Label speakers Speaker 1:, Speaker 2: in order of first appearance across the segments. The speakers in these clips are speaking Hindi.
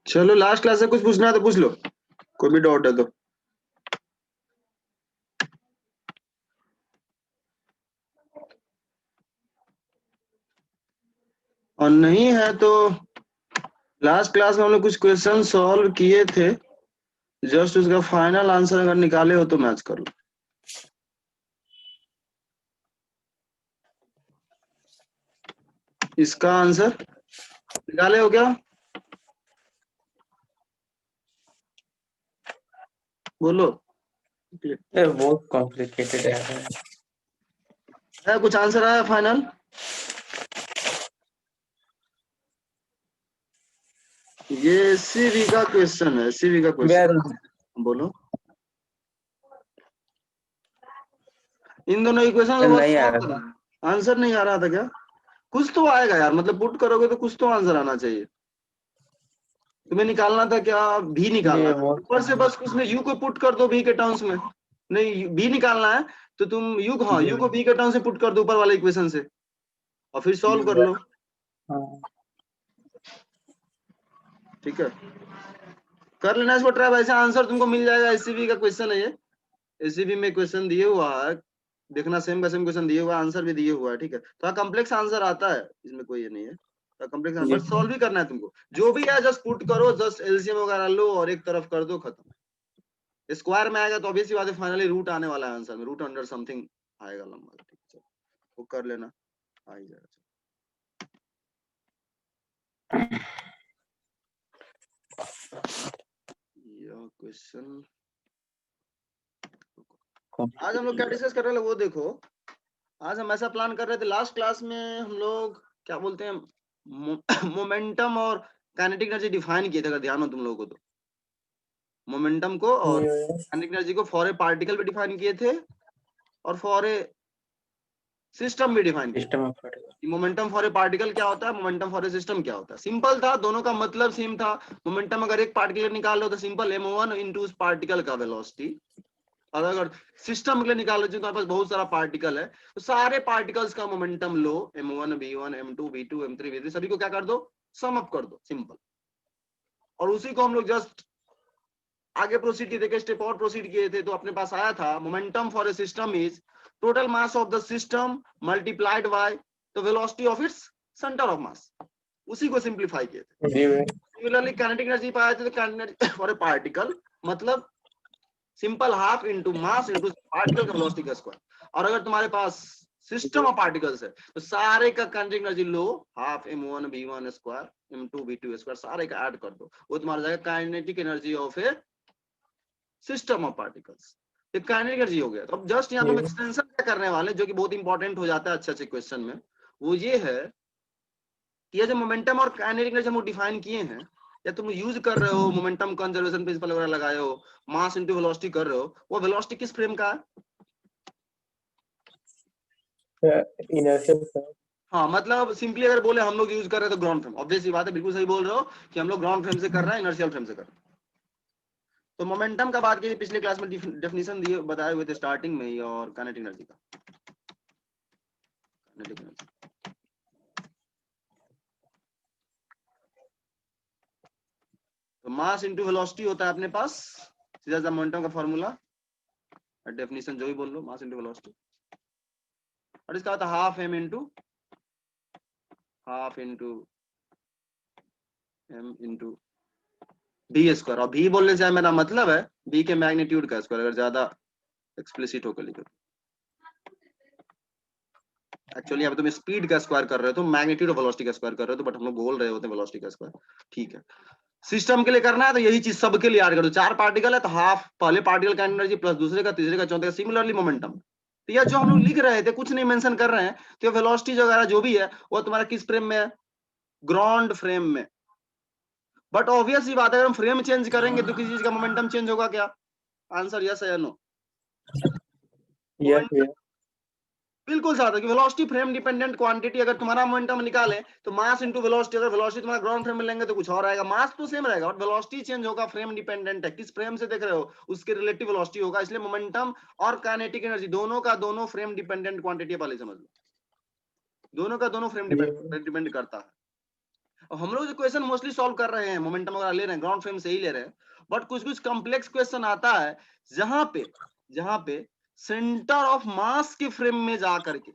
Speaker 1: चलो लास्ट क्लास से कुछ पूछना है तो पूछ लो, कोई भी डाउट है तो। और नहीं है तो लास्ट क्लास में हम लोग कुछ क्वेश्चन सॉल्व किए थे, जस्ट उसका फाइनल आंसर अगर निकाले हो तो मैच कर लो। इसका आंसर निकाले हो क्या? बोलो।
Speaker 2: बहुत कॉम्प्लिकेटेड
Speaker 1: है कुछ आंसर आया फाइनल? ये सीवी का क्वेश्चन है, सीवी का क्वेश्चन। बोलो। इन दोनों इक्वेशन को
Speaker 2: नहीं आ
Speaker 1: सॉल्व
Speaker 2: रहा।
Speaker 1: करना। आंसर नहीं आ रहा था क्या? कुछ तो आएगा यार, मतलब पुट करोगे तो कुछ तो आंसर आना चाहिए। तुम्हें निकालना था क्या? भी निकालना
Speaker 2: ये
Speaker 1: था
Speaker 2: बहुत
Speaker 1: ऊपर से, बस उसमें यू को पुट कर दो भी के टर्म्स में। नहीं भी निकालना है तो तुम यू, हाँ यू को बी के टर्म से पुट कर दो ऊपर वाले इक्वेशन से, और फिर सॉल्व कर लो।
Speaker 2: हाँ।
Speaker 1: ठीक है, कर लेना इसको ट्राई, वैसे आंसर तुमको मिल जाएगा। एससीबी का क्वेश्चन है ये, एससीबी में क्वेश्चन दिए हुआ है, देखना सेम का सेम क्वेश्चन दिए हुआ है, आंसर भी दिए हुआ है। ठीक है, थोड़ा कॉम्प्लेक्स आंसर आता है, इसमें कोई ये नहीं है, थोड़ा कॉम्प्लेक्स बट सॉल्व भी करना है तुमको। जो भी है जस्ट पुट करो, जस्ट एलसीएम वगैरह लो और एक तरफ कर दो, खत्म। स्क्वायर में आएगा तो ऑब्वियसली बात है, फाइनली रूट आने वाला है आंसर में, रूट अंडर समथिंग आएगा लंबा। ठीक है, वो कर लेना, आ ही जाएगा। यह क्वेश्चन आज हम लोग क्या डिस्कस कर रहे हैं वो देखो। आज हम ऐसा प्लान कर रहे थे, लास्ट क्लास में हम लोग क्या बोलते हैं, मोमेंटम और काइनेटिक एनर्जी डिफाइन किए थे, अगर ध्यान हो तुम लोगों को तो। मोमेंटम को और काइनेटिक एनर्जी को फॉर ए पार्टिकल भी डिफाइन किए थे और फॉर ए सिस्टम भी डिफाइन किए थे। मोमेंटम फॉर ए पार्टिकल क्या होता है, मोमेंटम फॉर ए सिस्टम क्या होता है। सिंपल था, दोनों का मतलब सेम था। मोमेंटम अगर एक पार्टिकल निकाल लो तो सिंपल m1 इंटू उस पार्टिकल का वेलोसिटी, और अगर सिस्टम के लिए निकाल लो तुम्हारे पास बहुत सारा पार्टिकल है तो सारे पार्टिकल्स का मोमेंटम लो, m1 v1 m2 v2 m3 v3 सभी को क्या कर दो, सम अप कर दो, सिंपल। और उसी को हम लोग जस्ट आगे प्रोसीड किए थे, स्टेप और प्रोसीड किए थे, तो अपने पास आया था momentum for a system is total mass of the system multiplied by the velocity of its centre of मास। उसी को सिंप्लीफाई किए थे। सिमिलरली काइनेटिक एनर्जी पाए थे तो काइनेटिक फॉर ए पार्टिकल मतलब simple half into mass into particle का वेलोसिटी का स्क्वायर। और अगर तुम्हारे पास सिस्टम ऑफ पार्टिकल्स है तो सारे का kinetic energy low, half m1 v1 square m2 v2 square, सारे का ऐड कर दो, वो तुम्हारा जाएगा kinetic energy of a system of particles. ये काइनेटिक एनर्जी हो गया। तो अब जस्ट यहाँ पे हम एक्सटेंशन क्या करने वाले जो कि बहुत इंपॉर्टेंट हो जाता है अच्छे अच्छे क्वेश्चन में, वो ये है कि ये जो मोमेंटम और काइनेटिक एनर्जी हम डिफाइन किए हैं, या तुम यूज कर रहे हो मोमेंटम कंजर्वेशन प्रिंसिपल वगैरह लगाए हो, मास इनटू वेलोसिटी कर रहे हो, वो वेलोसिटी किस फ्रेम का है? हाँ, मतलब सिंपली अगर बोले हम लोग यूज कर रहे हैं तो ग्राउंड फ्रेम, ऑब्वियसली बात है, बिल्कुल सही बोल रहे हो कि हम लोग ग्राउंड फ्रेम से कर रहे हैं, इनर्शियल फ्रेम से कर रहे हैं। तो मोमेंटम का बात की पिछले क्लास में डेफिनेशन दिए बताए हुए थे स्टार्टिंग में ही, और काइनेटिक एनर्जी का, काइनेटिक एनर्जी तो मास इनटू वेलोसिटी होता है अपने पास, सीधा सा मोमेंटम का फॉर्मूला, डेफिनेशन जो भी बोल लो, मास इनटू वेलोसिटी, और इसका होता है half m into D square. और भी बोलने से मेरा मतलब है बी के मैग्नीट्यूड का स्क्वायर, अगर ज्यादा एक्सप्लिसिट होकर लिखो। एक्चुअली यहाँ पे तुम स्पीड का स्क्वायर कर रहे हो, तो मैग्नीट्यूड ऑफ वेलोसिटी का स्क्वायर कर रहे हो, तो बट हम लोग बोल रहे होते हैं वेलोसिटी का स्क्वायर। ठीक है, सिस्टम के लिए करना है तो यही चीज सबके लिए ऐड कर दो। चार पार्टिकल है तो हाफ पहले पार्टिकल का एनर्जी प्लस दूसरे का, तीसरे का, चौथे का, सिमिलरली मोमेंटम। तो यह जो हम लोग लिख रहे थे कुछ नहीं मेंशन कर रहे हैं, तो वेलोसिटी वगैरह जो भी है वो तुम्हारा किस फ्रेम में है, ग्राउंड फ्रेम में। बट ऑब्वियस ही बात है, अगर हम फ्रेम चेंज करेंगे तो किसी चीज का मोमेंटम चेंज होगा क्या? आंसर यस है या नो? बिल्कुल साथ है कि वेलोसिटी फ्रेम डिपेंडेंट क्वांटिटी। अगर तुम्हारा मोमेंटम निकाले तो मास इनटू वेलोसिटी, अगर वेलोसिटी तुम्हारा ग्राउंड फ्रेम में लेंगे तो कुछ और आएगा, मास तो सेम रहेगा और वेलोसिटी चेंज होगा, फ्रेम डिपेंडेंट है। किस फ्रेम से देख रहे हो उसके रिलेटिव वेलोसिटी होगा, इसलिए मोमेंटम और काइनेटिक एनर्जी दोनों का दोनों फ्रेम डिपेंडेंट क्वांटिटी, पहले समझ लो, दोनों का दोनों फ्रेम डिपेंड करता है। और हम लोग जो क्वेश्चन मोस्टली सॉल्व कर रहे हैं, मोमेंटम वगैरह ले रहे हैं, ग्राउंड फ्रेम से ही ले रहे हैं, बट कुछ कुछ कॉम्प्लेक्स क्वेश्चन आता है जहां पे सेंटर ऑफ मास के फ्रेम में जा करके,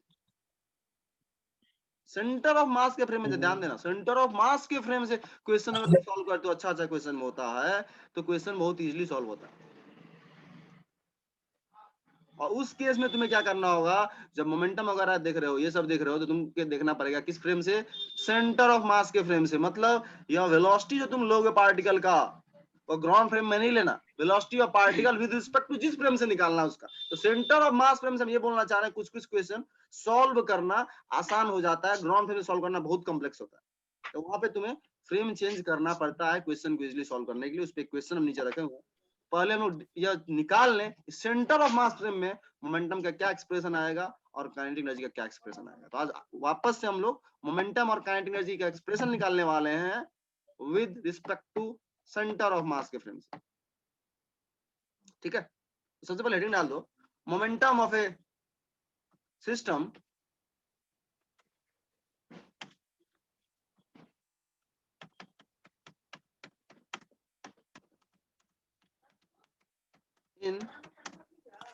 Speaker 1: सेंटर ऑफ मास के फ्रेम में ध्यान देना, सेंटर ऑफ मास के फ्रेम से क्वेश्चन अगर तुम सॉल्व करते हो, अच्छा क्वेश्चन होता है, तो क्वेश्चन बहुत इजीली सॉल्व होता है। और उस केस में तुम्हें क्या करना होगा, जब मोमेंटम वगैरह देख रहे हो, ये सब देख रहे हो, तो तुमको देखना पड़ेगा किस फ्रेम से, सेंटर ऑफ मास के फ्रेम से। मतलब यह वेलोसिटी जो तुम लोगे पार्टिकल का, वो ग्राउंड फ्रेम में नहीं लेना, velocity of particle with respect to जिस फ्रेम से निकालना उसका। तो सेंटर ऑफ मास फ्रेम से हम ये बोलना चाह रहे हैं, कुछ कुछ क्वेश्चन सॉल्व करना आसान हो जाता है, ग्राउंड फ्रेम में सॉल्व करना बहुत कॉम्प्लेक्स होता है। तो वहां पे तुम्हें फ्रेम चेंज करना पड़ता है क्वेश्चन को इजीली सॉल्व करने के लिए। उस पर क्वेश्चन हम नीचे रखे हुए हैं, पहले हम लोग यह निकाल लें सेंटर ऑफ मास फ्रेम में मोमेंटम का क्या एक्सप्रेशन आएगा और काइनेटिक एनर्जी का क्या एक्सप्रेशन आएगा। तो आज वापस से हम लोग मोमेंटम और काइनेटिक एनर्जी का एक्सप्रेशन निकालने वाले हैं with respect to centre of mass के फ्रेम से। ठीक है, तो सबसे पहले हेडिंग डाल दो, momentum of a system in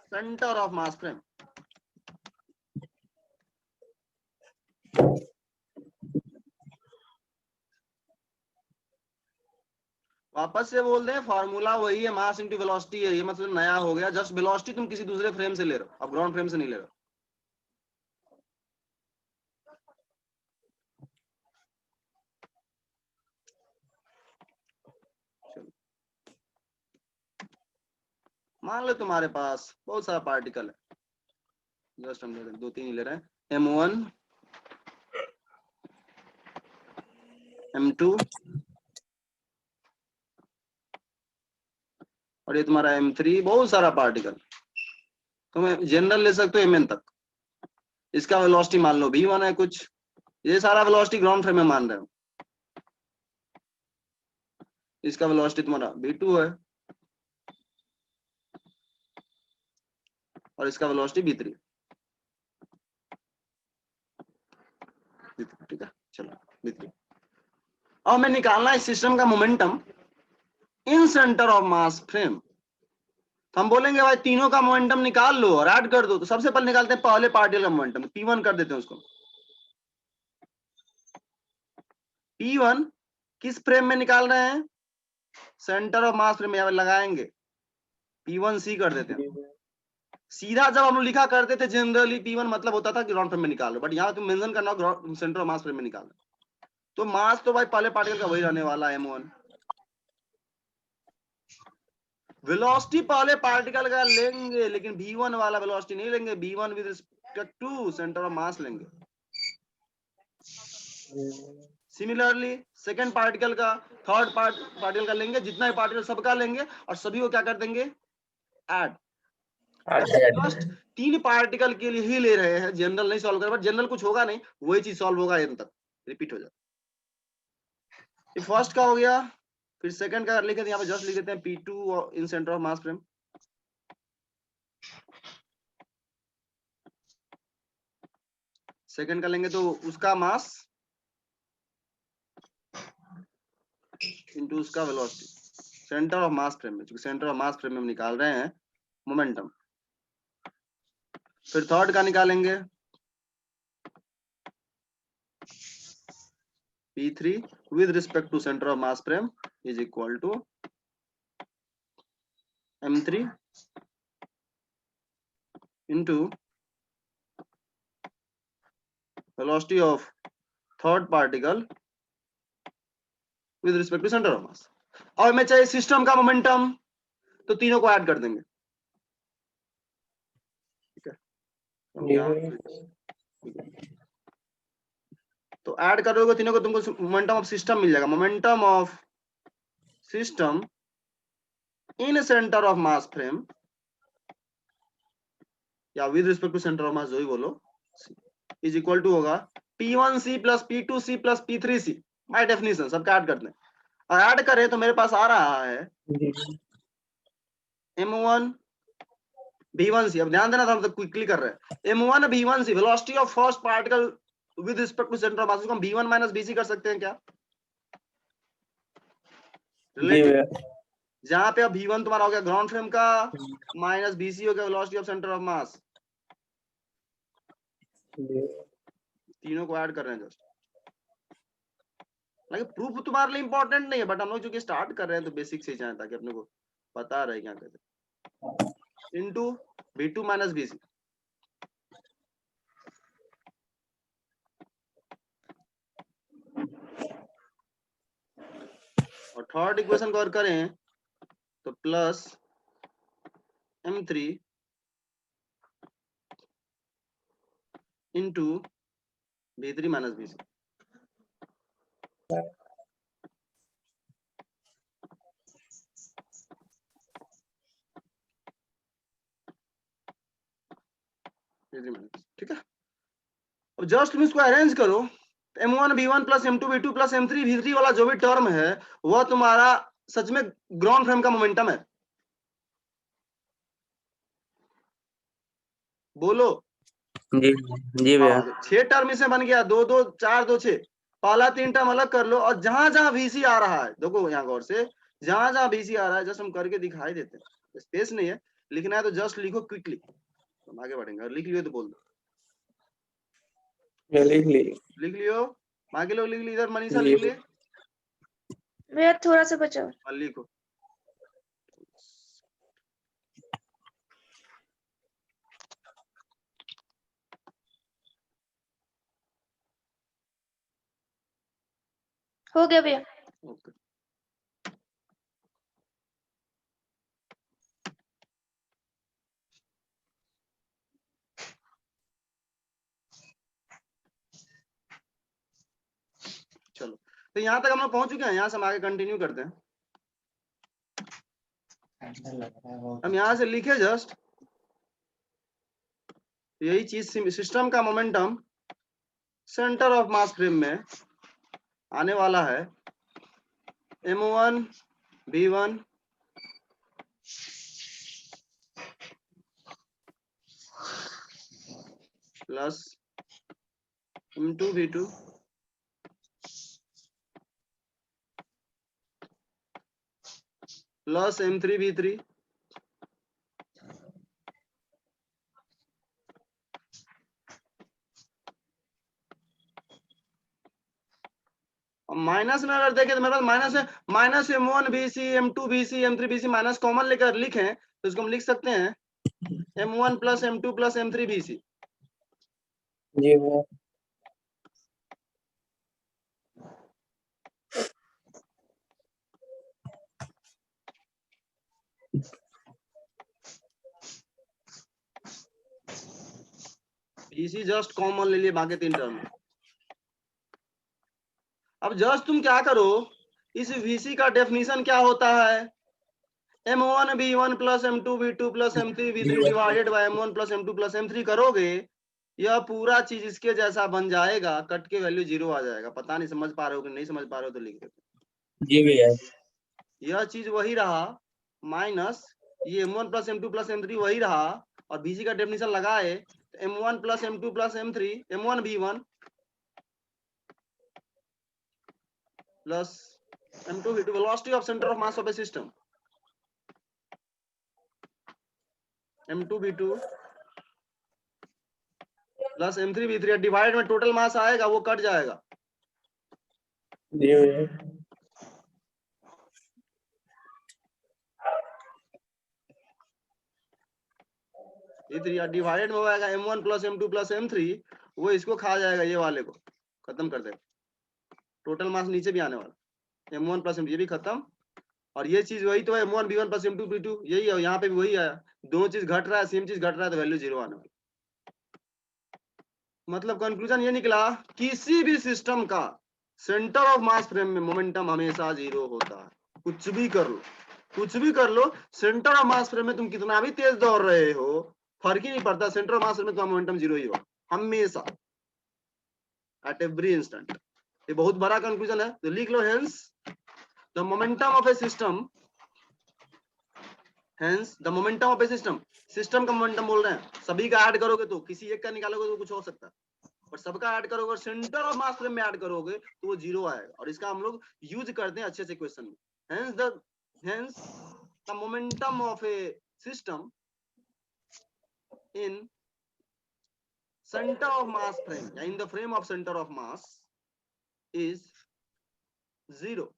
Speaker 1: centre of mass frame. वापस से बोल दें, फार्मूला वही है, मास इंटू वेलोसिटी है, ये मतलब नया हो गया, जस्ट वेलोसिटी तुम किसी दूसरे फ्रेम से ले रहे हो, अब ग्राउंड फ्रेम से नहीं ले रहे हो। मान लो तुम्हारे पास बहुत सारा पार्टिकल है, जस्ट हम ले रहे हैं, 2-3 ही ले रहे हैं, M1 M2 और ये तुम्हारा M3, बहुत सारा पार्टिकल। तुम्हें जनरल ले सकते हो Mn तक। इसका वेलोसिटी मान लो V1 है कुछ, ये सारा वेलोसिटी ग्राउंड फ्रेम में मान रहे हो, इसका वेलोसिटी तुम्हारा V2 है और इसका वेलोसिटी V3। ठीक है, चलो V3। अब हमें निकालना है सिस्टम का momentum in centre of mass frame. तो हम बोलेंगे भाई तीनों का मोमेंटम निकाल लो और ऐड कर दो। तो सबसे पहले निकालते हैं पहले पार्टिकल का मोमेंटम, P1 कर देते हैं उसको। P1 किस फ्रेम में निकाल रहे हैं, सेंटर ऑफ मास फ्रेम में लगाएंगे, P1C कर देते हैं। सीधा जब हम लोग लिखा करते थे जनरली P1 मतलब होता था कि ग्राउंड फ्रेम में निकाल लो, बट यहाँ तुम मेंशन करना सेंटर ऑफ मास फ्रेम में निकालना। तो मास तो भाई पहले पार्टिकल का वही रहने वाला है M1। वेलोसिटी पहले पार्टिकल का लेंगे, लेकिन V1 वाला वेलोसिटी नहीं लेंगे, V1 with respect to centre of mass लेंगे। सिमिलरली सेकंड पार्टिकल का, थर्ड पार्टिकल का लेंगे, जितना भी पार्टिकल सबका लेंगे और सभी को क्या कर देंगे, ऐड। फर्स्ट 3 पार्टिकल के लिए ही ले रहे हैं, जनरल नहीं सॉल्व कर, बट जनरल कुछ होगा नहीं, वही चीज सॉल्व होगा एंड तक रिपीट हो जाए। फर्स्ट का हो गया, फिर सेकंड का लिखे थे, यहाँ पे जस्ट लिख देते हैं P2 in centre of mass frame. Second का लेंगे तो उसका मास इनटू उसका velocity, centre of mass frame में, क्योंकि सेंटर ऑफ मास फ्रेम में हम निकाल रहे हैं मोमेंटम। फिर थर्ड का निकालेंगे P3 with respect to center of mass frame is equal to M3 into velocity of third particle with respect to center of mass। और मैं चाहिए सिस्टम का मोमेंटम, तो तीनों को ऐड कर देंगे। ठीक है, तो ऐड करोगे तीनों को, तुमको मोमेंटम ऑफ सिस्टम मिल जाएगा। Momentum of system in centre of mass frame या with respect to centre of mass, जो ही बोलो, इज इक्वल टू होगा P1C plus P2C plus P3C by definition, सबका ऐड कर दें। और ऐड करें तो मेरे पास आ रहा है M1 V1C। अब ध्यान देना था, हम तो क्विकली कर रहे हैं। M1 V1C velocity of first particle with respect to centre of mass, हम V1 माइनस VC कर सकते हैं क्या, रिलेटिव। जहां पे अब V1 तुम्हारा हो गया ग्राउंड फ्रेम का माइनस BC हो गया वेलोसिटी ऑफ सेंटर ऑफ मास, तीनों को ऐड कर रहे हैं जस्ट। लाइक प्रूफ तुम्हारे लिए इंपॉर्टेंट नहीं है, बट हम लोग चूंकि स्टार्ट कर रहे हैं तो बेसिक से जाए ताकि अपने को पता रहे क्या कहते। इनटू V2 माइनस BC, और थर्ड इक्वेशन को और करें तो plus M3 into V3 minus BC। ठीक है, अब जस्ट तुम इसको अरेंज करो, M1 V1 plus M2 V2 plus M3 V3 वाला जो भी टर्म है वह तुम्हारा सच में ग्राउंड फ्रेम का मोमेंटम है। बोलो
Speaker 2: जी जी भैया।
Speaker 1: 6 टर्म इसमें बन गया, 2 2 4 2 6। पहला 3 टर्म अलग कर लो, और जहां जहां VC आ रहा है देखो यहाँ गौर से, जहां जहां VC आ रहा है जस्ट हम करके दिखाई देते हैं, स्पेस नहीं है, लिखना है तो जस्ट लिखो क्विकली, हम आगे बढ़ेंगे। और लिख लियो तो बोल दो, लिख लियो, बाकी लोग लिख ली, इधर मनीषा लिख ले
Speaker 3: भैया थोड़ा सा बचा।
Speaker 1: लिखो।
Speaker 3: हो गया भैया।
Speaker 1: ओके, चलो तो यहाँ तक हम लोग पहुंच चुके हैं, यहाँ से हम आगे कंटिन्यू करते हैं। हम यहाँ से लिखे जस्ट यही चीज, सिस्टम का momentum centre of mass frame में आने वाला है M1 V1 plus M2 V2 plus M3 V3 minus में अगर देखें तो मेरे पास माइनस है, minus M1 BC M2 BC M3 BC minus common लेकर लिखें तो इसको हम लिख सकते हैं M1 plus M2 plus M3 BC।
Speaker 2: जी भैया।
Speaker 1: BC जस्ट कॉमन ले लिए बाकी 3 टर्म। अब जस्ट तुम क्या करो, इस VC का डेफिनेशन क्या होता है, M1 B1 plus M2 V2 plus M3 V3 divided by M1 plus M2 plus M3 करोगे, यह पूरा चीज इसके जैसा बन जाएगा, कट के वैल्यू 0 आ जाएगा। पता नहीं समझ पा रहे हो कि नहीं समझ पा रहे हो तो लिख देते।
Speaker 2: जी भैया।
Speaker 1: यह चीज वही रहा, माइनस ये M1 plus M2 plus M3 वही रहा, और BC का डेफिनेशन लगाए तो M1 plus M2 plus M3 M1 B1 plus M2 V2 velocity of centre of mass of a system M2 V2 plus M3 V3 divide में टोटल मास आएगा वो कट जाएगा।
Speaker 2: जी भैया।
Speaker 1: E3 डिवाइडेड में होगा M1 plus M2 plus M3, वो इसको खा जाएगा, ये वाले को खत्म कर देगा, टोटल मास नीचे भी आने वाला M1 प्लस M2 ये भी खत्म, और ये चीज वही तो है M1 B1 plus M2 B2 यही है, यहाँ पे भी वही आया, दोनों चीज घट रहा है, सेम चीज घट रहा है तो वैल्यू 0 आने वाला। मतलब कंक्लूजन ये निकला, किसी भी सिस्टम का सेंटर ऑफ मास फ्रेम में मोमेंटम हमेशा 0 होता है। कुछ भी कर लो, कुछ भी कर लो, सेंटर ऑफ मास फ्रेम में तुम कितना भी तेज दौड़ रहे हो फर्क ही नहीं पड़ता, सेंटर ऑफ मास फ्रेम में तुम्हारा मोमेंटम 0 ही होगा हमेशा, एट एवरी इंस्टेंट। ये बहुत बड़ा कंक्लूजन है, तो लिख लो hence the momentum of a system, hence the momentum of a system, system का मोमेंटम बोल रहे हैं, सभी का ऐड करोगे तो किसी एक का निकालोगे तो कुछ हो सकता है, और सबका ऐड करोगे, सेंटर ऑफ मास फ्रेम में ऐड करोगे तो वो 0 आएगा, और इसका हम लोग यूज करते हैं अच्छे से क्वेश्चन में। hence the momentum of a system in center of mass frame, in the frame of center of mass is zero.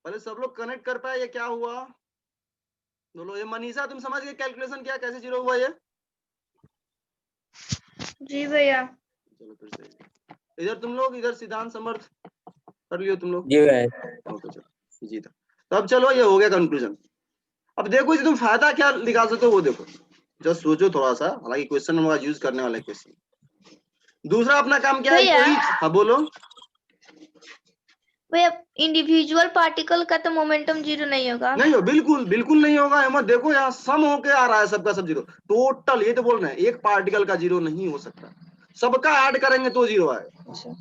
Speaker 1: पहले सब लोग कनेक्ट कर पाए, ये क्या हुआ बोलो। ये मनीषा तुम समझ गए कैलकुलेशन क्या, कैसे जीरो हुआ ये?
Speaker 3: जी भैया।
Speaker 1: चलो फिर से इधर तुम लोग, इधर सिद्धांत समर्थ कर लियो तुम लोग।
Speaker 2: जी भैया।
Speaker 1: ओके चलो जी था। तो अब चलो ये हो गया कंक्लूजन। अब देखो तुम फायदा क्या निकाल सकते हो वो देखो, जस्ट सोचो थोड़ा सा, हालांकि क्वेश्चन नंबर यूज करने वाले क्वेश्चन। दूसरा अपना काम क्या है?
Speaker 3: भैया।
Speaker 1: हाँ बोलो।
Speaker 3: भैया इंडिविजुअल पार्टिकल का तो मोमेंटम जीरो नहीं होगा।
Speaker 1: नहीं हो, बिल्कुल बिल्कुल नहीं होगा। अहमद देखो यहाँ सम होके आ रहा है सबका सब जीरो, टोटल। ये तो बोल रहे हैं एक पार्टिकल का जीरो नहीं हो सकता, सबका ऐड करेंगे तो जीरो आएगा,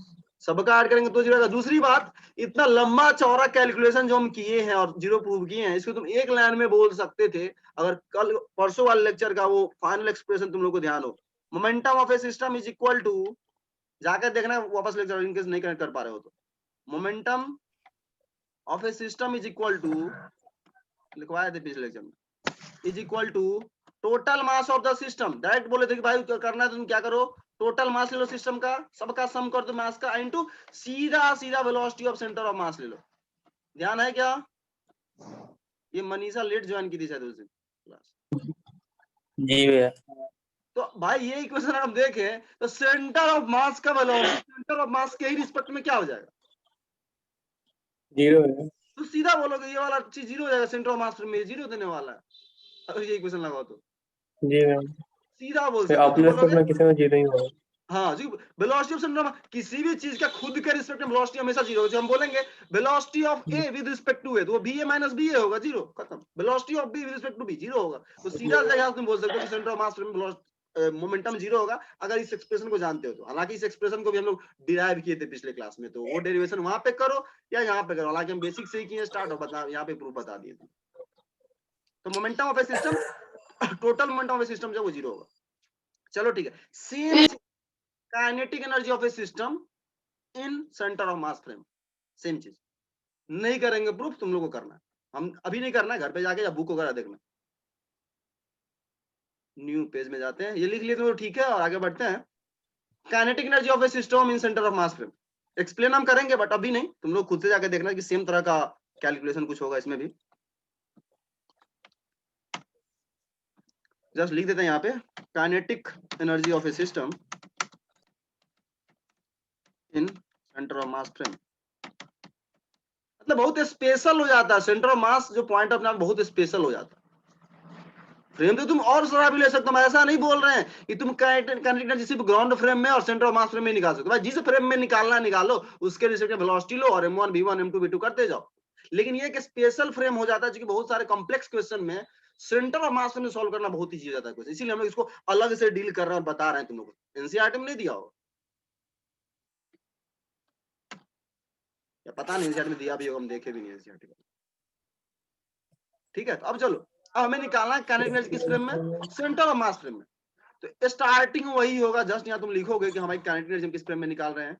Speaker 1: सबका ऐड करेंगे तो जीरो आएगा। दूसरी बात, इतना लंबा चौड़ा कैलकुलेशन जो हम किए हैं और जीरो प्रूव किए हैं, इसको तुम एक लाइन में बोल सकते थे अगर कल परसों वाले लेक्चर का वो फाइनल एक्सप्रेशन तुम लोग को ध्यान हो। Momentum of a system is equal to, जाकर देखना वापस लेक्चर इनकेस नहीं कनेक्ट कर पा रहे हो तो, momentum of a system is equal to, लिखवाए थे पिछले लेक्चर में, is equal to total mass of the system. Direct बोले थे कि भाई करना है तो तुम क्या करो, टोटल मास ले लो सिस्टम का, सबका सम कर दो मास का, इनटू सीधा सीधा वेलोसिटी ऑफ सेंटर ऑफ मास ले लो। ध्यान है क्या? ये मनीषा लेट ज्वाइन की थी शायद उस दिन क्लास।
Speaker 2: जी भैया।
Speaker 1: तो भाई ये इक्वेशन हम देखें तो सेंटर ऑफ मास का वेलोसिटी सेंटर ऑफ मास के ही रिस्पेक्ट में क्या हो जाएगा?
Speaker 2: जीरो है।
Speaker 1: तो सीधा बोलोगे ये वाला चीज जीरो हो जाएगा, सेंटर ऑफ मास में जीरो देने वाला है अगर ये इक्वेशन लगाओ तो।
Speaker 2: जी भैया।
Speaker 1: सीधा बोल
Speaker 2: फिर
Speaker 1: सकते हो,
Speaker 2: अपने
Speaker 1: तो बोलोगे
Speaker 2: में किसी में जीरो ही होगा।
Speaker 1: हाँ जी, वेलोसिटी ऑफ सेंटर किसी भी चीज का खुद के रिस्पेक्ट में वेलोसिटी हमेशा जीरो होगी। हम बोलेंगे velocity of A with respect to A, तो वो B A minus B A होगा, जीरो, खत्म। Velocity of B with respect to B, zero होगा। तो सीधा जगह तुम बोल सकते हो कि सेंटर ऑफ मास में मोमेंटम जीरो होगा अगर इस एक्सप्रेशन को जानते हो तो। हालांकि इस एक्सप्रेशन को भी हम लोग डिराइव किए थे पिछले क्लास में, तो वो डेरिवेशन वहां पे करो या यहाँ पे करो, हालांकि हम बेसिक से ही किए स्टार्ट, और बता यहाँ पे प्रूफ बता दिए थे। तो momentum of a system, total momentum of a system जो वो जीरो होगा। चलो ठीक है। Same kinetic energy of a system in centre of mass frame, same चीज। नहीं करेंगे प्रूफ, तुम लोग को करना है, हम अभी नहीं करना है, घर पे जाके या बुक वगैरह देखना। न्यू पेज में जाते हैं, ये लिख लिए तो ठीक है, और आगे बढ़ते हैं। Kinetic energy of a system in centre of mass frame explain हम करेंगे, बट अभी नहीं, तुम लोग खुद से जाके देखना कि सेम तरह का कैलकुलेशन कुछ होगा इसमें भी। जस्ट लिख देते हैं यहाँ पे, kinetic energy of a system in centre of mass frame. मतलब बहुत स्पेशल हो जाता है सेंटर ऑफ मास, जो पॉइंट ऑफ बहुत स्पेशल हो जाता है। फ्रेम तो तुम और सारा भी ले सकते हो, ऐसा नहीं बोल रहे हैं कि तुम काइनेटिक एनर्जी सिर्फ ग्राउंड फ्रेम में और सेंटर ऑफ मास फ्रेम में निकाल सकते हो। भाई जिस फ्रेम में निकालना निकालो, उसके रिस्पेक्ट में वेलोसिटी लो और m1 v1 m2 v2 करते जाओ। लेकिन ये एक स्पेशल फ्रेम हो जाता है, क्योंकि बहुत सारे कॉम्प्लेक्स क्वेश्चन में सेंटर ऑफ मास में सॉल्व करना बहुत ईजी हो जाता है, इसीलिए हम लोग इसको अलग से डील कर रहे हैं और बता रहे हैं तुम लोग को। एनसीईआरटी में नहीं दिया होगा या पता नहीं, एनसीईआरटी में दिया भी होगा, हम देखे भी नहीं एनसीईआरटी का। ठीक है, तो अब चलो, अब हमें निकालना है काइनेटिक एनर्जी किस फ्रेम में? सेंटर ऑफ मास फ्रेम में। तो स्टार्टिंग वही होगा, जस्ट यहाँ तुम लिखोगे कि हमारी काइनेटिक एनर्जी किस फ्रेम में निकाल रहे हैं,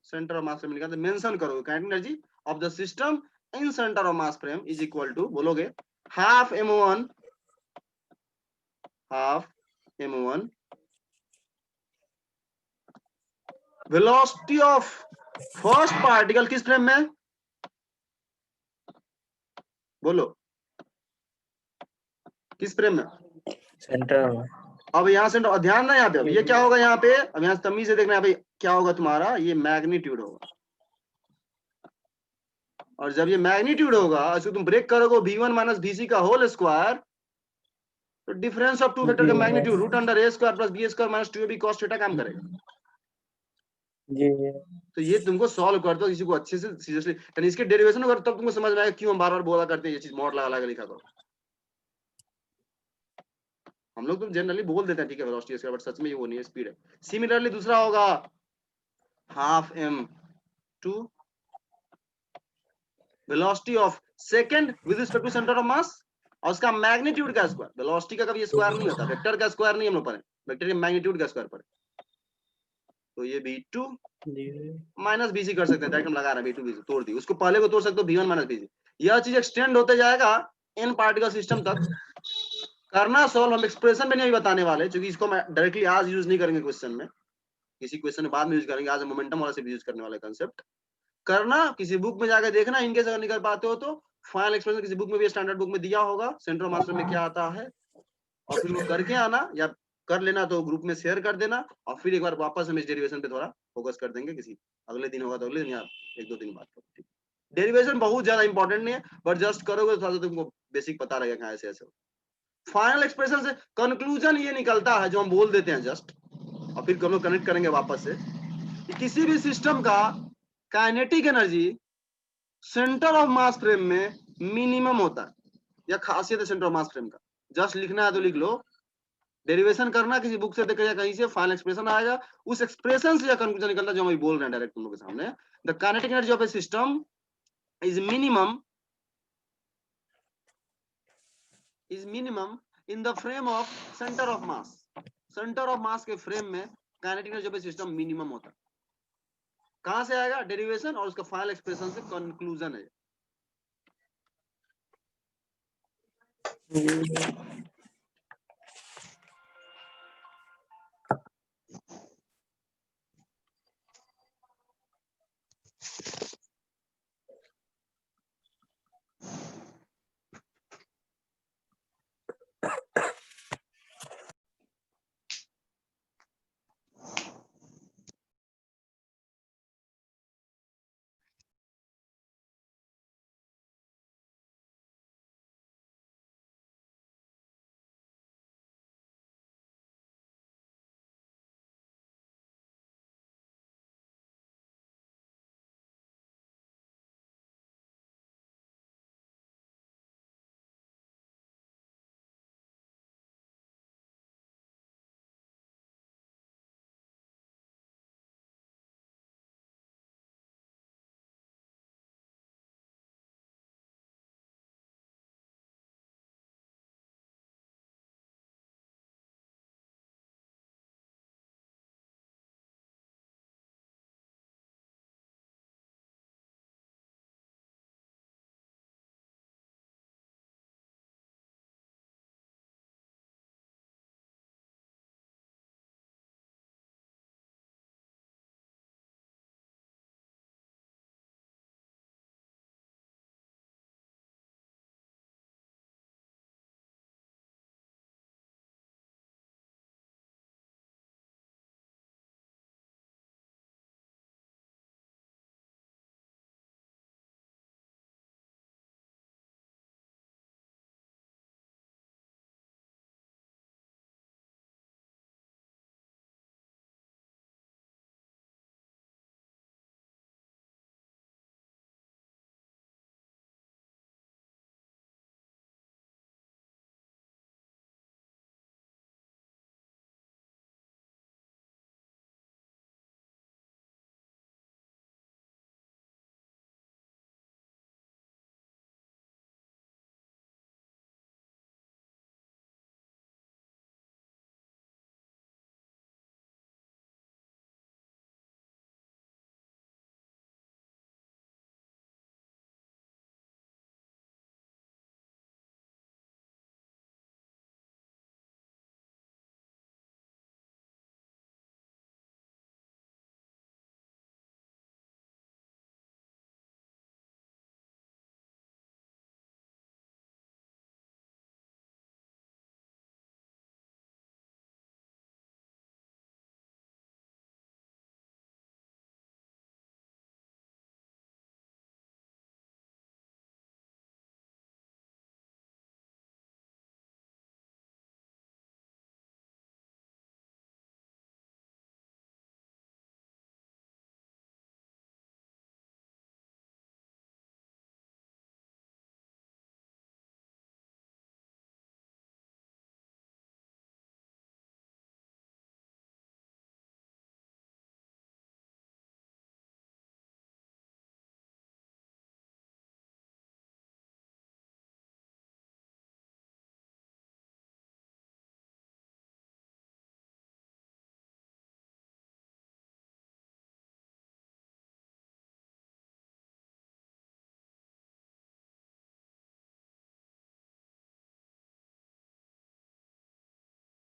Speaker 1: सेंटर ऑफ मास फ्रेम में निकालते, मेंशन करोगे kinetic energy of the system in centre of mass frame is equal to, बोलोगे half m1 velocity of first particle किस फ्रेम में? बोलो किस फ्रेम में?
Speaker 2: सेंटर में।
Speaker 1: अब यहाँ से ध्यान ना यहाँ पे, अब ये क्या होगा यहाँ पे, अब यहाँ तमीज से देखना है भाई, क्या होगा तुम्हारा, ये मैग्नीट्यूड होगा। और जब ये मैग्नीट्यूड होगा, इसको तुम ब्रेक करोगे v1 माइनस vc का होल स्क्वायर, तो डिफरेंस ऑफ टू वेक्टर का magnitude root under a square plus b square minus 2ab cos theta काम करेगा।
Speaker 2: जी।
Speaker 1: तो ये तुमको सॉल्व कर दो, किसी को अच्छे से सीरियसली, यानी इसके डेरिवेशन अगर तब तुमको समझ में आएगा क्यों हम बार बार बोला करते हैं ये चीज मॉड लगा लगा लिखा करो। हम लोग तो जनरली बोल देते हैं ठीक है वेलोसिटी स्क्वायर, बट सच में ये वो नहीं है, स्पीड है। सिमिलरली दूसरा होगा half m2 velocity of second with respect to centre of mass, और उसका मैग्नीट्यूड का स्क्वायर। वेलोसिटी का कभी स्क्वायर नहीं होता, वेक्टर का स्क्वायर नहीं हम लोग पढ़े, वेक्टर के मैग्नीट्यूड का स्क्वायर पढ़े। तो ये v2
Speaker 2: जी
Speaker 1: माइनस bc कर सकते हैं, डायरेक्ट हम लगा रहे हैं v2 bc तोड़ दी, उसको पहले को तोड़ सकते हो v1 माइनस bc। यह चीज एक्सटेंड होते जाएगा n पार्टिकल सिस्टम तक। करना सॉल्व हम एक्सप्रेशन में नहीं बताने वाले, क्योंकि इसको मैं डायरेक्टली आज यूज नहीं करेंगे क्वेश्चन में, किसी क्वेश्चन में बाद में यूज करेंगे। आज हम मोमेंटम वाला से यूज करने वाले कंसेप्ट। करना किसी बुक में जाकर देखना, इनकेस अगर निकल पाते हो तो फाइनल एक्सप्रेशन किसी बुक में भी, स्टैंडर्ड बुक में दिया होगा, सेंट्रो मास्टर में क्या आता है, और फिर वो करके आना, या कर लेना तो ग्रुप में शेयर कर देना, और फिर एक बार वापस हम इस डेरिवेशन पे थोड़ा फोकस कर देंगे, किसी अगले दिन होगा तो अगले दिन, या एक दो दिन बाद करो। डेरिवेशन बहुत ज्यादा इंपॉर्टेंट नहीं है, बट जस्ट करोगे तो थोड़ा सा तुमको बेसिक पता रहेगा कहाँ ऐसे ऐसे। फाइनल एक्सप्रेशन से कंक्लूजन ये निकलता है जो हम बोल देते हैं जस्ट, और फिर हम लोग कनेक्ट करेंगे वापस से कि किसी भी सिस्टम का kinetic energy centre of mass frame में मिनिमम होता है। यह खासियत है सेंटर ऑफ मास फ्रेम का। जस्ट लिखना है तो लिख लो, डेरिवेशन करना किसी बुक से देखा या कहीं से, फाइनल एक्सप्रेशन आएगा, उस एक्सप्रेशन से यह कंक्लूजन निकलता है जो हम बोल रहे हैं डायरेक्ट तुम लोग के सामने। The kinetic energy of a system is minimum in the frame of centre of mass. Centre of mass के फ्रेम में kinetic energy of a system minimum होता है। कहां से आएगा? डेरिवेशन और उसका फाइनल एक्सप्रेशन से कंक्लूजन है।
Speaker 2: जी।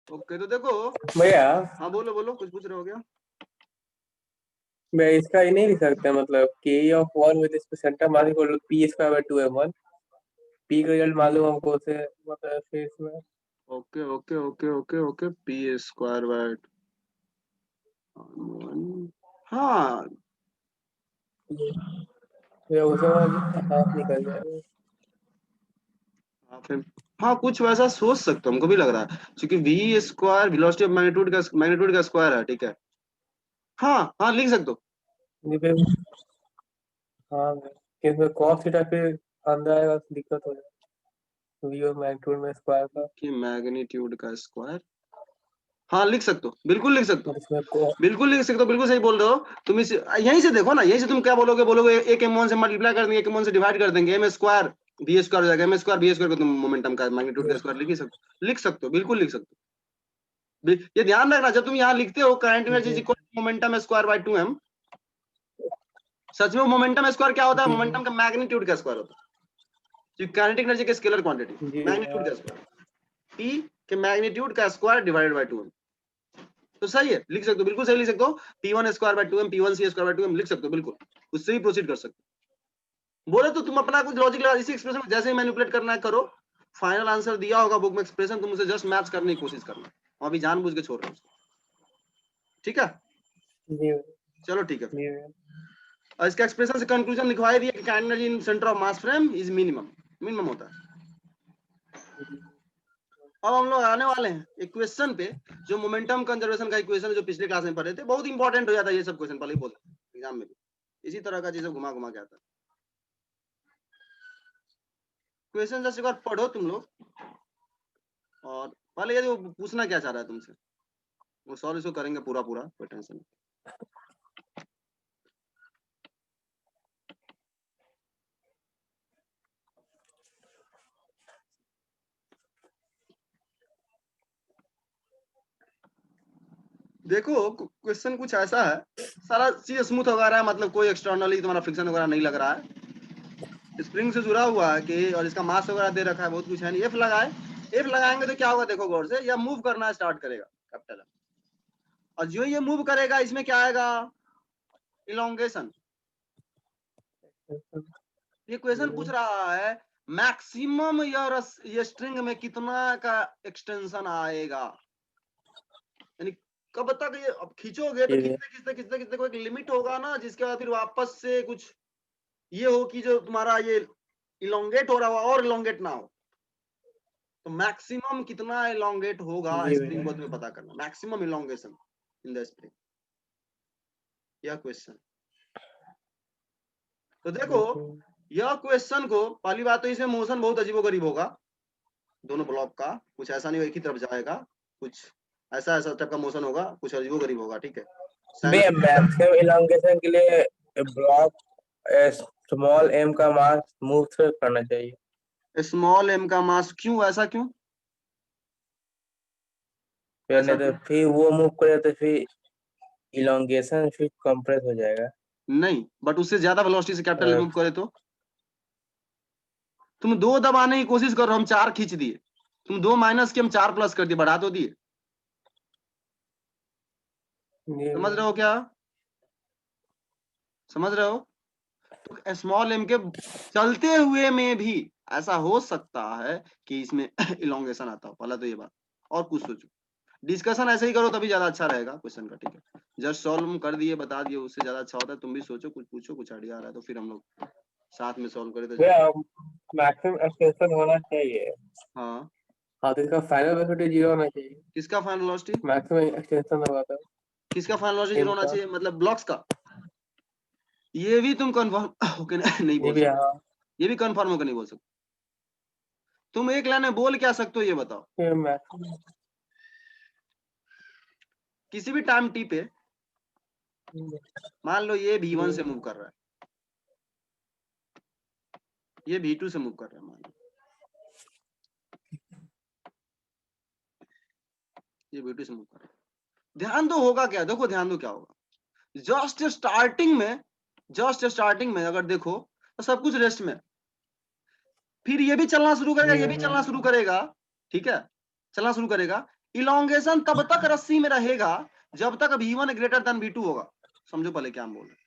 Speaker 1: ओके तो देखो,
Speaker 2: भैया
Speaker 1: हाँ बोलो बोलो, कुछ पूछ रहे हो क्या?
Speaker 2: मैं इसका ही नहीं लिख सकता, मतलब K of 1 with centre mass equal to P square by 2m1, P का रिजल्ट मालूम हमको उसे, मतलब फिर इसमें
Speaker 1: okay okay okay okay okay, P square by 1, हाँ
Speaker 2: ये उसे हाफ निकल जाएगा।
Speaker 1: हाँ, फिर हाँ कुछ वैसा सोच सकते हो, हमको भी लग रहा है, क्योंकि V square velocity of magnitude का स्क्वायर है, ठीक है। हाँ हाँ लिख सकते हो।
Speaker 2: ये फिर हाँ इसमें cos थीटा फिर अंदर आएगा तो दिक्कत हो जाएगा, वी और मैग्नीट्यूड में स्क्वायर का,
Speaker 1: कि मैग्नीट्यूड का स्क्वायर, हाँ लिख सकते हो, बिल्कुल लिख सकते हो,
Speaker 2: और इसमें को
Speaker 1: बिल्कुल लिख सकते हो, बिल्कुल सही बोल रहे हो तुम। इस यहीं से देखो ना, यहीं से तुम क्या बोलोगे, बोलोगे एक m1 से मल्टीप्लाई कर देंगे, एक m1 से डिवाइड कर देंगे, m स्क्वायर v स्क्वायर हो जाएगा, m स्क्वायर v स्क्वायर को तुम मोमेंटम का मैग्नीट्यूड का स्क्वायर लिख सकते हो, बिल्कुल लिख सकते हो। ये ध्यान रखना, जब तुम यहाँ लिखते हो current energy is equal to momentum square by 2m, सच में मोमेंटम स्क्वायर क्या होता है?
Speaker 2: जी
Speaker 1: मोमेंटम का मैग्नीट्यूड का स्क्वायर होता है, काइनेटिक एनर्जी के स्केलर क्वांटिटी,
Speaker 2: जी
Speaker 1: मैग्नीट्यूड का स्क्वायर, p के मैग्नीट्यूड का स्क्वायर डिवाइडेड बाय 2m। तो सही है, लिख सकते हो, बिल्कुल सही लिख सकते हो, p1 square by 2m, p1 c square by 2m लिख सकते हो, बिल्कुल उससे ही प्रोसीड कर सकते हो। बोले तो तुम अपना कुछ लॉजिक लगा, इसी एक्सप्रेशन में जैसे ही मैनिपुलेट करना है करो, फाइनल आंसर दिया होगा बुक में एक्सप्रेशन, तुम उसे जस्ट मैच करने की कोशिश करना, और अभी जानबूझ के छोड़ रहे हो उसको, ठीक है।
Speaker 2: जी
Speaker 1: चलो ठीक है,
Speaker 2: जी
Speaker 1: और इसका एक्सप्रेशन से कंक्लूजन लिखवा ही दिया कि kinetic energy in centre of mass frame is minimum होता है। अब हम लोग आने वाले हैं एक क्वेश्चन पे, जो मोमेंटम कंजर्वेशन का इक्वेशन जो पिछले क्लास में पढ़े थे, बहुत इंपॉर्टेंट हो जाता है ये सब क्वेश्चन, पहले ही बोलते एग्जाम में भी इसी तरह का चीजें घुमा घुमा के आता है। क्वेश्चन जस्ट एक बार पढ़ो तुम लोग, और पहले यदि वो पूछना क्या चाह रहा है तुमसे, वो सॉल्व इसको करेंगे पूरा पूरा, कोई टेंशन नहीं। देखो क्वेश्चन कुछ ऐसा है, सारा चीज स्मूथ वगैरह है, मतलब कोई एक्सटर्नली तुम्हारा फ्रिक्शन वगैरह नहीं लग रहा है, स्प्रिंग से जुड़ा हुआ है कि, और इसका मास वगैरह दे रखा है, बहुत कुछ है नहीं। एफ लगाए, एफ लगाएंगे तो क्या होगा, देखो गौर से, यह मूव करना स्टार्ट करेगा कैपिटल, और जो ये मूव करेगा इसमें क्या आएगा, इलोंगेशन। ये क्वेश्चन पूछ रहा है मैक्सिमम ये स्ट्रिंग में कितना का एक्सटेंशन आएगा, यानी कब तक ये, अब खींचोगे तो खींचते खींचते खींचते खींचते कोई एक लिमिट होगा ना, जिसके बाद फिर वापस से कुछ ये हो कि जो तुम्हारा ये इलोंगेट हो रहा हो और इलोंगेट ना हो, तो मैक्सिमम कितना इलोंगेट होगा
Speaker 2: जी
Speaker 1: स्प्रिंग को तुम्हें पता करना, maximum elongation in the spring, यह क्वेश्चन। तो देखो यह क्वेश्चन को, पहली बात तो इसमें मोशन बहुत अजीबोगरीब होगा, दोनों ब्लॉक का कुछ ऐसा नहीं, एक ही तरफ जाएगा, कुछ ऐसा ऐसा टाइप का मोशन होगा, कुछ अजीबोगरीब होगा, ठीक है।
Speaker 2: मैक्सिमम इलांगेशन के लिए ब्लॉक स्मॉल एम का मास मूव थ्रू करना चाहिए,
Speaker 1: स्मॉल एम का मास, क्यों ऐसा क्यों, ऐसा
Speaker 2: नहीं तो
Speaker 1: क्यों?
Speaker 2: फिर वो मूव करे तो फिर इलांगेशन फिर कंप्रेस हो जाएगा।
Speaker 1: नहीं, बट उससे ज्यादा वेलोसिटी से कैपिटल
Speaker 2: अ,
Speaker 1: मूव करे तो, तुम 2 दबाने की कोशिश करो, हम 4 खींच दिए, तुम 2 माइनस के हम 4 प्लस कर दिए, बढ़ा तो दिए, समझ रहे हो क्या, समझ रहे हो? तो स्मॉल एम के चलते हुए में भी ऐसा हो सकता है कि इसमें इलोंगेशन आता हो, पहला तो ये बात, और कुछ सोचो, डिस्कशन ऐसे ही करो तभी ज्यादा अच्छा रहेगा क्वेश्चन का, ठीक है। जस्ट सॉल्व कर दिए, बता दिए, उससे ज्यादा अच्छा होता है, तुम भी सोचो, कुछ पूछो, कुछ आइडिया आ रहा है तो फिर हम लोग साथ में सॉल्व करें तो ज्यादा।
Speaker 2: भैया मैक्सिमम एक्सटेंशन होना चाहिए,
Speaker 1: हाँ,
Speaker 2: हाँ तो इसका फाइनल वेलोसिटी 0 होना चाहिए,
Speaker 1: किसका फाइनल वेलोसिटी,
Speaker 2: मैक्सिमम एक्सटेंशन होगा तो
Speaker 1: किसका फाइनल वेलोसिटी
Speaker 2: एम
Speaker 1: होना
Speaker 2: का।
Speaker 1: चाहिए, मतलब ब्लॉक्स का, ये भी तुम कंफर्म होकर नहीं
Speaker 2: जी
Speaker 1: बोल
Speaker 2: भैया
Speaker 1: सकते,
Speaker 2: हाँ,
Speaker 1: ये भी कंफर्म होकर नहीं बोल सकते, तुम एक लाइन में बोल क्या सकते हो ये बताओ,
Speaker 2: फिर मैक्सिमम
Speaker 1: किसी भी टाइम टी पे मान लो ये v1 से मूव कर रहा है, ये v2 से मूव कर रहा है, मान लो ये v2 से मूव कर रहा है, ध्यान दो होगा क्या, देखो ध्यान दो क्या होगा, जस्ट स्टार्टिंग में अगर देखो तो सब कुछ रेस्ट में, फिर ये भी चलना शुरू करेगा, ये भी चलना शुरू करेगा, ठीक है, चलना शुरू करेगा, इलोंगेशन तब तक रस्सी में रहेगा जब तक v1 ग्रेटर देन v2 होगा। समझो पहले क्या हम बोल रहे हैं।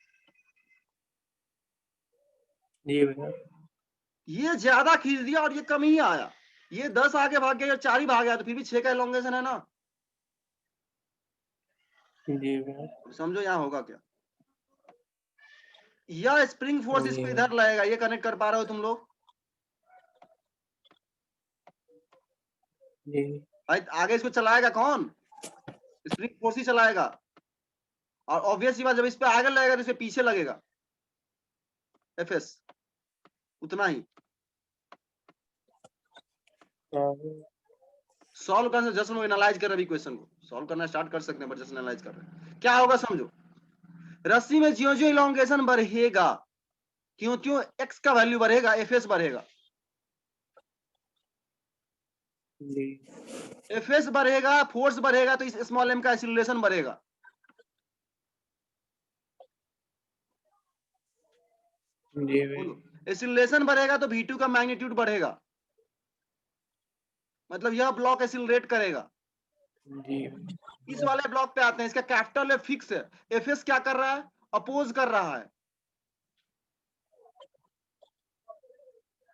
Speaker 2: जी भैया।
Speaker 1: ये ज्यादा खींच दिया और ये कम ही आया, ये 10 आगे भाग गया या 4 ही भाग गया तो फिर भी 6 का इलोंगेशन है ना।
Speaker 2: जी भैया।
Speaker 1: समझो यहाँ होगा क्या, यह स्प्रिंग फोर्स इस पे इधर लगेगा, ये कनेक्ट कर पा रहे हो तुम लोग?
Speaker 2: जी।
Speaker 1: आगे इसको चलाएगा कौन? स्प्रिंग फोर्स ही चलाएगा, और ऑब्वियस सी बात जब इस पे आगे लगेगा तो इस पे पीछे लगेगा एफएस, उतना ही। सॉल्व करने से जस्ट हम एनालाइज कर रहे हैं इक्वेशन को, सॉल्व करना स्टार्ट कर सकते हैं, बट जस्ट एनालाइज कर रहे हैं। क्या होगा समझो, रस्सी में ज्यों ज्यों इलोंगेशन बढ़ेगा, क्यों क्यों एक्स का वैल्यू बढ़ेगा, एफएस बढ़ेगा।
Speaker 2: जी।
Speaker 1: एफएस बढ़ेगा, फोर्स बढ़ेगा, तो इस स्मॉल एम का एक्सीलरेशन बढ़ेगा।
Speaker 2: जी भैया।
Speaker 1: एक्सीलरेशन बढ़ेगा तो v2 का मैग्नीट्यूड बढ़ेगा, मतलब यह ब्लॉक एक्सीलरेट करेगा।
Speaker 2: जी।
Speaker 1: इस वाले ब्लॉक पे आते हैं, इसका कैपिटल है फिक्स है, एफएस क्या कर रहा है, अपोज कर रहा है,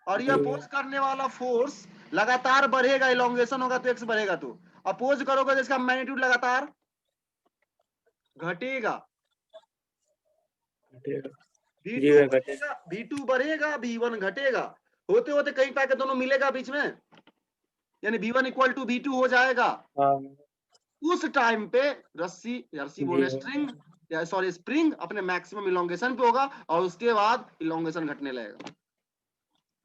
Speaker 1: और ये अपोज करने वाला फोर्स लगातार बढ़ेगा, इलोंगेशन होगा तो एक्स बढ़ेगा, तो अपोज करोगे तो इसका मैग्नीट्यूड लगातार घटेगा। v2 बढ़ेगा, v2 बढ़ेगा, v1 घटेगा, होते होते कहीं पे दोनों मिलेगा बीच में, यानी v1 इक्वल टू v2 हो जाएगा। उस टाइम पे रस्सी बोले स्ट्रिंग या सॉरी स्प्रिंग अपने मैक्सिमम इलोंगेशन पे होगा, और उसके बाद इलोंगेशन घटने लगेगा।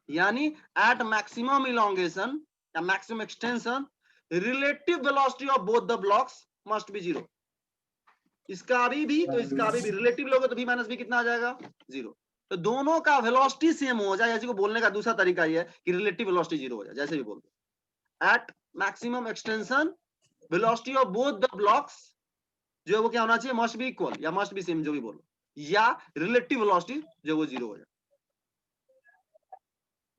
Speaker 1: यानी एट मैक्सिमम इलोंगेशन या maximum extension relative velocity of both the blocks must be zero. इसका अभी भी तो इसका अभी भी रिलेटिव लोगे तो v माइनस बी कितना आ जाएगा, जीरो। तो दोनों का वेलोसिटी सेम हो जाए, ऐसे को बोलने का दूसरा तरीका ये है कि रिलेटिव वेलोसिटी जीरो हो जाए, जैसे भी बोलते हैं। At maximum extension velocity of both the blocks जो है वो क्या होना चाहिए, मस्ट बी इक्वल या मस्ट बी सेम, जो भी बोलो, या रिलेटिव वेलोसिटी जो वो जीरो हो जाए।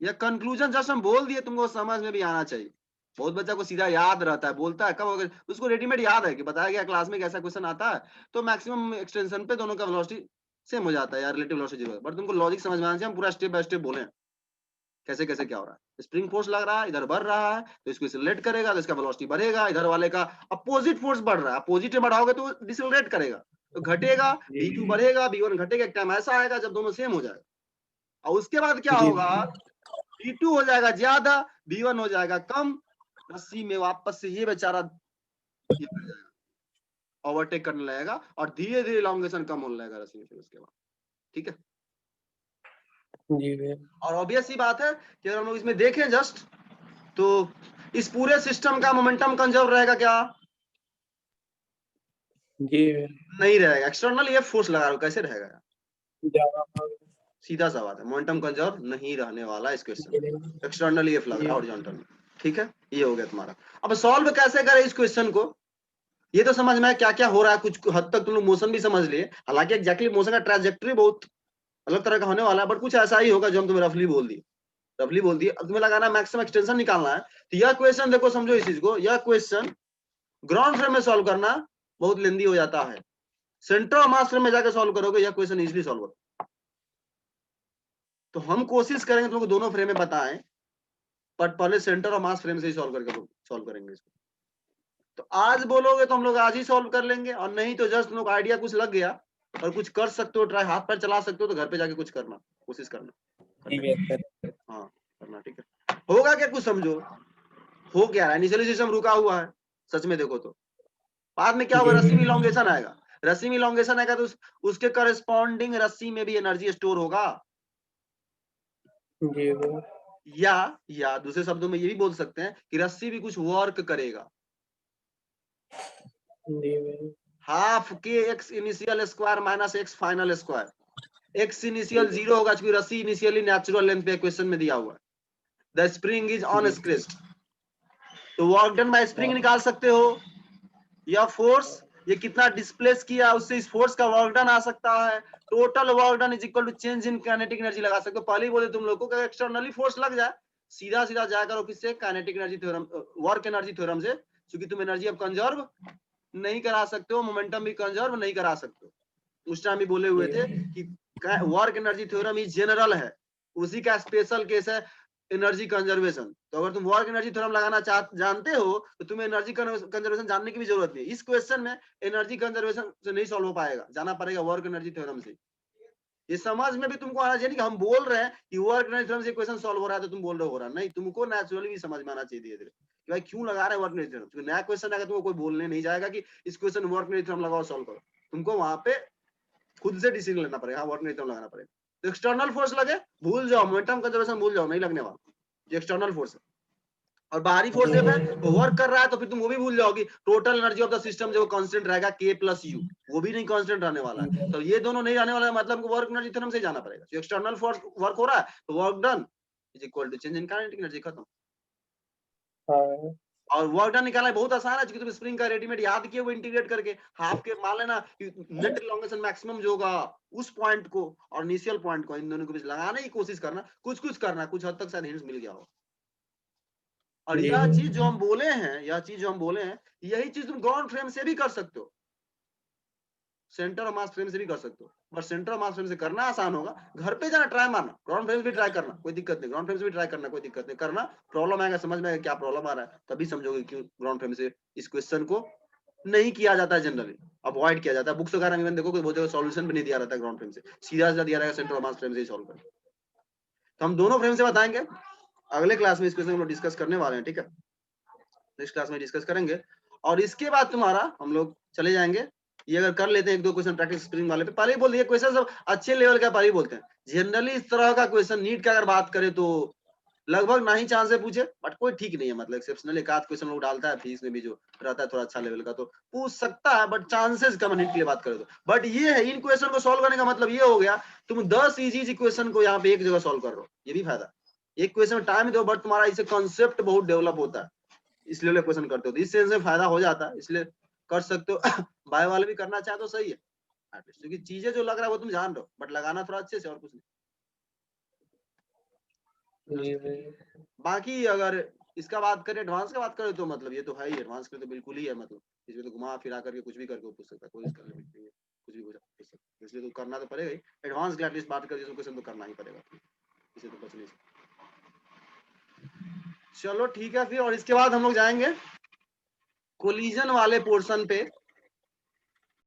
Speaker 1: या कंक्लूजन जस्ट हम बोल दिए, तुमको समझ में भी आना चाहिए। बहुत बच्चा को सीधा याद रहता है, बोलता है कब उसको रेडीमेड याद है कि बताया गया क्लास में कैसा क्वेश्चन आता है, तो मैक्सिमम एक्सटेंशन पे दोनों का वेलोसिटी सेम हो जाता है या रिलेटिव वेलोसिटी जीरो है। बट तुमको लॉजिक समझ में आना चाहिए, हम पूरा स्टेप बाय स्टेप बोले कैसे कैसे क्या हो रहा है। स्प्रिंग फोर्स लग रहा है, इधर बढ़ रहा है तो इसको एक्सेलरेट करेगा तो इसका वेलोसिटी बढ़ेगा, इधर वाले का अपोजिट फोर्स बढ़ रहा है, अपोजिट में बढ़ाओगे तो डिसेलरेट करेगा तो घटेगा, v2 बढ़ेगा, v1 घटेगा। एक टाइम ऐसा आएगा जब दोनों सेम हो जाएगा, और उसके बाद क्या होगा, v2 हो जाएगा ज्यादा, v1 हो जाएगा कम, रस्सी में वापस से ये बेचारा ओवरटेक करने लगेगा और धीरे धीरे इलोंगेशन कम होने लगेगा रस्सी में फिर उसके बाद। ठीक है
Speaker 2: जी भैया।
Speaker 1: और ऑब्वियस सी बात है कि अगर हम लोग इसमें देखें जस्ट, तो इस पूरे सिस्टम का मोमेंटम कंजर्व रहेगा क्या,
Speaker 2: जी
Speaker 1: नहीं रहेगा। एक्सटर्नल ये फोर्स लगा रहा हो, कैसे रहेगा,
Speaker 2: ज्यादा
Speaker 1: सीधा सा बात है, मोमेंटम कंजर्व नहीं रहने वाला इस क्वेश्चन में, एक्सटर्नल ये लग रहा है हॉरिजॉन्टल। ठीक है ये हो गया तुम्हारा। अब सॉल्व कैसे करें इस क्वेश्चन को, ये तो समझ में क्या क्या हो रहा है, कुछ हद तक तुम लोग मोशन भी समझ लिए, हालांकि एग्जैक्टली मोशन का ट्रैजेक्टरी बहुत अलग तरह का होने वाला है, बट कुछ ऐसा ही होगा जो हम तुम्हें रफली बोल दिए। अब तुम्हें लगाना मैक्सिमम एक्सटेंशन निकालना है, तो यह क्वेश्चन देखो, समझो इस चीज को, यह क्वेश्चन ग्राउंड फ्रेम में सॉल्व करना बहुत लेंदी हो जाता है, सेंटर और मास फ्रेम में जाकर सॉल्व करोगे यह क्वेश्चन इजीली सॉल्व होगा। तो हम कोशिश करेंगे तुमको दोनों फ्रेम में बताएं, बट पहले सेंटर और मास फ्रेम से ही सॉल्व करके सॉल्व करेंगे इसको। तो आज बोलोगे तो हम लोग आज ही सॉल्व कर लेंगे, और नहीं तो जस्ट तुम लोग आइडिया कुछ लग गया और कुछ कर सकते हो, ट्राई हाथ पैर चला सकते हो, तो घर पे जाके कुछ करना कोशिश करना। हाँ करना, ठीक है। होगा क्या कुछ समझो, हो क्या रहा है, इनिशियली सिस्टम रुका हुआ है सच में देखो तो, बाद में क्या होगा, रस्सी में इलोंगेशन आएगा, रस्सी में इलोंगेशन आएगा तो उसके करस्पॉन्डिंग रस्सी में भी एनर्जी स्टोर होगा। या दूसरे शब्दों में ये भी बोल सकते हैं कि रस्सी भी कुछ वर्क करेगा। हाफ के x initial square minus x final square, x initial 0 होगा क्योंकि रस्सी इनिशियली नेचुरल लेंथ पे क्वेश्चन में दिया हुआ है। The spring is on crest, तो वर्क डन बाय स्प्रिंग निकाल सकते हो, या फोर्स ये कितना डिस्प्लेस किया उससे इस फोर्स का वर्क डन आ सकता है, total work done is equal to change in kinetic energy लगा सकते हो। पहले ही बोले तुम लोग को कि एक्सटर्नली फोर्स लग जाए सीधा सीधा जाकर किससे kinetic energy theorem work energy theorem से क्योंकि तुम एनर्जी अब कंजर्व नहीं करा सकते हो, मोमेंटम भी कंजर्व नहीं करा सकते हो। उस टाइम भी बोले हुए थे कि work energy theorem is general है, उसी का स्पेशल केस है एनर्जी कंजर्वेशन। तो अगर तुम वर्क एनर्जी थ्योरम लगाना जानते हो तो तुम्हें एनर्जी कंजर्वेशन जानने की भी जरूरत नहीं। इस क्वेश्चन में एनर्जी कंजर्वेशन से नहीं सॉल्व हो पाएगा, जाना पड़ेगा वर्क एनर्जी थ्योरम से। ये समझ में भी तुमको आना चाहिए कि हम बोल रहे हैं कि वर्क एनर्जी थ्योरम से क्वेश्चन सॉल्व हो रहा है तो तुम बोल रहे हो रहा नहीं, तुमको नेचुरली भी समझ में आना चाहिए धीरे धीरे कि भाई क्यों लगा रहे हैं वर्क एनर्जी थ्योरम। क्योंकि नया क्वेश्चन आएगा तुमको कोई बोलने नहीं जाएगा कि इस क्वेश्चन वर्क एनर्जी थ्योरम लगाओ सॉल्व करो, तुमको वहां पे खुद से डिसीजन लेना पड़ेगा, हाँ वर्क एनर्जी थ्योरम लगाना पड़ेगा। तो एक्सटर्नल फोर्स लगे भूल जाओ, मोमेंटम कंजर्वेशन भूल जाओ, नहीं लगने वाला, जो एक्सटर्नल फोर्स है। और बाहरी फोर्स जब है तो वर्क कर रहा है तो फिर तुम वो भी भूल जाओगी, total energy of the system जो कांस्टेंट रहेगा K + U, वो भी नहीं कांस्टेंट रहने वाला है। तो ये दोनों नहीं रहने वाला है, मतलब वर्क एनर्जी थ्योरम से जाना पड़ेगा। जो एक्सटर्नल फोर्स वर्क हो रहा है तो work done is equal to change in kinetic energy, खत्म।
Speaker 2: हाँ
Speaker 1: और वर्क डन निकालना बहुत आसान है, क्योंकि तुम स्प्रिंग का रेडीमेड याद किए वो इंटीग्रेट करके हाफ के मान लेना नेट एलोंगेशन मैक्सिमम जो होगा उस पॉइंट को और इनिशियल पॉइंट को, इन दोनों के बीच लगाने की कोशिश करना, कुछ करना, कुछ हद तक शायद हिंट्स मिल गया हो। और यह चीज जो हम बोले हैं, यही चीज तुम ग्राउंड फ्रेम से भी कर सकते हो, सेंटर और मास फ्रेम से भी कर सकते हो। बट सेंटर और मास फ्रेम से करना आसान होगा, घर पे जाना ट्राई मारना, ग्राउंड फ्रेम से भी ट्राई करना कोई दिक्कत नहीं, ग्राउंड फ्रेम से भी ट्राई करना कोई दिक्कत नहीं, करना प्रॉब्लम आएगा, समझ में आएगा क्या प्रॉब्लम आ रहा है, तभी समझोगे क्यों ग्राउंड फ्रेम से इस क्वेश्चन को नहीं किया जाता है, जनरली अवॉइड किया जाता है। बुक्स वगैरह में देखो बहुत जगह सॉल्यूशन भी नहीं दिया रहता है ग्राउंड फ्रेम से, सीधा दिया रहेगा सेंटर और मास फ्रेम से ही सॉल्व करना। तो हम दोनों फ्रेम से बताएंगे, अगले क्लास में इस क्वेश्चन को डिस्कस करने वाले हैं, ठीक है, नेक्स्ट क्लास में डिस्कस करेंगे। और इसके बाद तुम्हारा हम लोग चले जाएंगे, ये अगर कर लेते हैं 1-2 क्वेश्चन प्रैक्टिस स्प्रिंग वाले पे, पहले ही बोल दिए क्वेश्चन सब अच्छे लेवल का पहले ही बोलते हैं। जनरली इस तरह का क्वेश्चन नीट का अगर बात करें तो लगभग ना ही चांस है पूछे, बट कोई ठीक नहीं है, मतलब एक्सेप्शनल एक आध क्वेश्चन लोग डालता है फिजिक्स में भी जो रहता है थोड़ा अच्छा लेवल का, तो पूछ सकता है, बट चांसेस कम है नीट के लिए बात करें तो। बट ये है इन क्वेश्चन को सॉल्व करने का मतलब ये हो गया तुम 10 इजी क्वेश्चन को यहाँ पे एक जगह सॉल्व कर रहे हो, ये भी फायदा। एक क्वेश्चन में टाइम दो बट तुम्हारा इससे कॉन्सेप्ट बहुत डेवलप होता है, इसलिए क्वेश्चन करते हो, तो इस सेंस में फायदा हो जाता है, इसलिए कर सकते हो। बाय वाले भी करना चाहे तो सही है, क्योंकि चीजें जो लग रहा है वो तुम जान रहे हो, बट लगाना थोड़ा अच्छे से, और कुछ नहीं। बाकी अगर इसका बात करें, एडवांस का बात करें तो मतलब ये तो है ही, एडवांस के तो बिल्कुल ही है, मतलब इसमें तो घुमा फिरा करके कुछ भी करके पूछ सकता है, कोई इसका लिमिट नहीं है, कुछ भी पूछ सकता है, इसलिए तो करना तो पड़ेगा ही। एडवांस की एटलीस्ट बात करके क्वेश्चन तो करना ही पड़ेगा, इसे तो बच नहीं सकता। चलो ठीक है फिर, और इसके बाद हम लोग जाएंगे कोलिजन वाले पोर्शन पे।